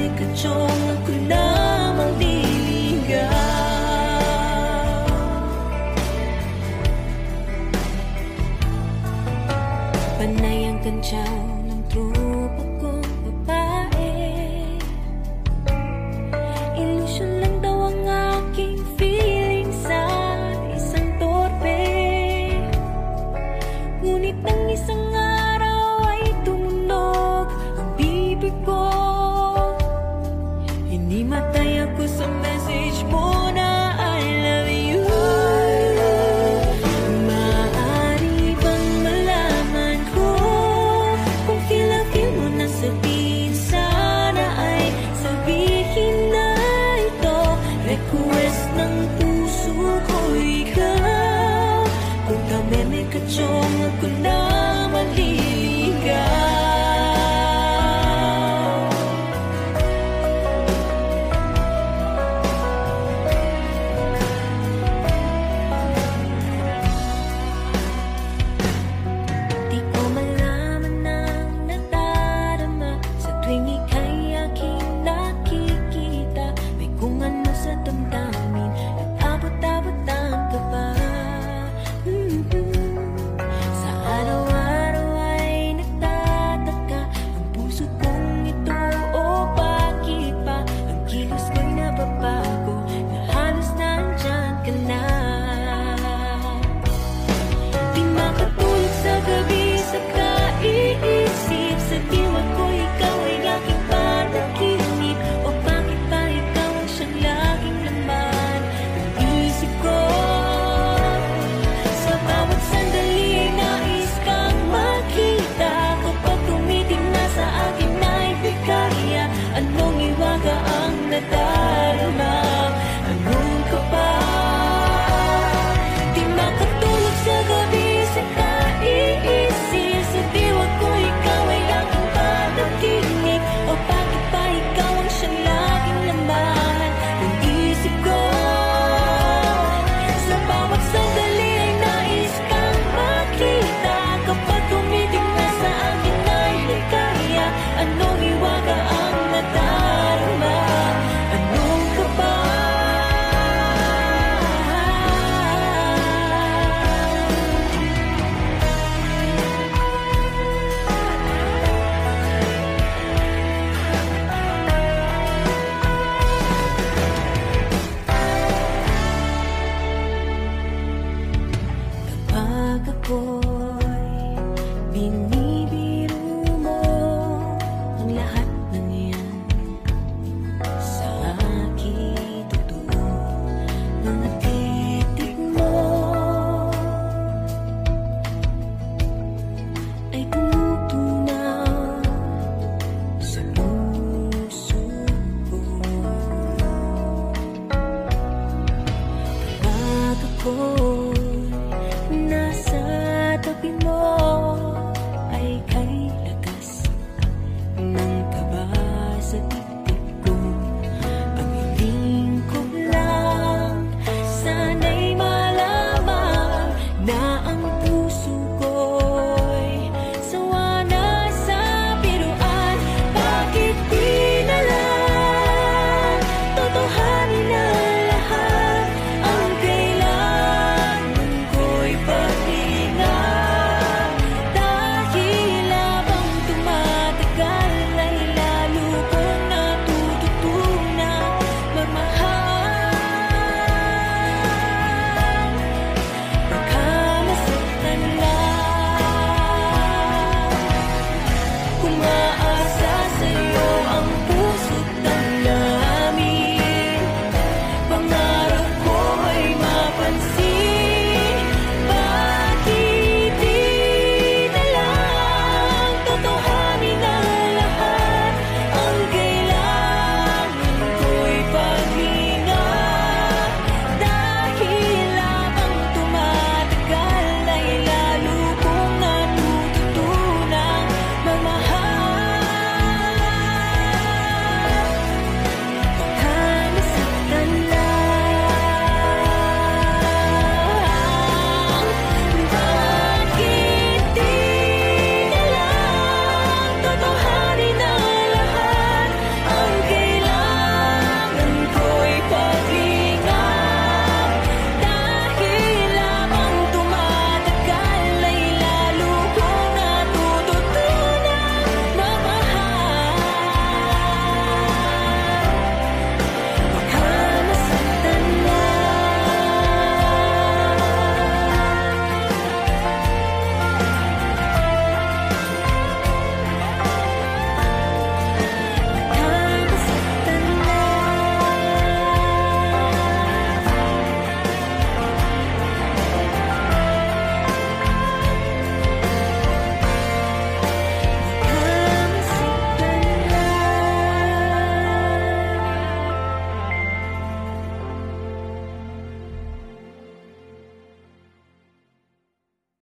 may katsong ako na mangliligaw. Panay ang kantsaw ng tropa kong babae. Ilusyon lang daw ang aking feeling sa isang torpe. Ngunit nang isang araw ay tumunog ang bibig ko. Hinimatay ako sa message mo na I love you. Maaari bang malaman ko kung feel na feel mo na sabihin? Sana ay sabihin na ito. Request ng puso ko ikaw. Kung kami may katsong ako na maliligaw. Di ko malaman ang nadarama sa tuwing ika'y aking nakikita. May kung ano sa damdamin at abot-abot ang kaba. Sa araw-araw ay nagtataka ang puso kong ito. O bakit pa ang kilos ko'y nababago na halos nandyan ka na? Di makatulog sa gabi sa kaiisip. Sa diwa ko ikaw ay aking panaginip. O bakit ba ikaw ang siyang laging laman ng isip ko? Sa bawat sandali ay nais kang makita. Kapag tumiting na sa akin ay bigaya. Anong iwaga ang nadarama? Anong kaba? Di makatulog sa gabi sa kaiisip. Sa diwa ko ikaw ay aking panaginip. O bakit ba ikaw ang siyang laging laman ng isip ko? Sa bawat sandali ay nais kang makita. Kapag tumiting na sa akin ay ligaya. Anong iwaga ang nadarama? Anong kaba? Kapag ako'y binibiro mo ang lahat ng yan, sa aking totoo mga titig mo ay tumutunaw sa puso ko. Kapag ako'y nasa tabi mo ay kay lakas ng taba sa dibdib ko. Ang hiling ko lang sana'y malaman na ang puso ko'y sawa na sa biruan. Bakit di na lang totohanin na lahat? Ang kailangan ko'y pahinga. Dahil habang tumatagal ay lalo kong natututunan magmahal. Baka masaktan lang kung aasa sa'yo.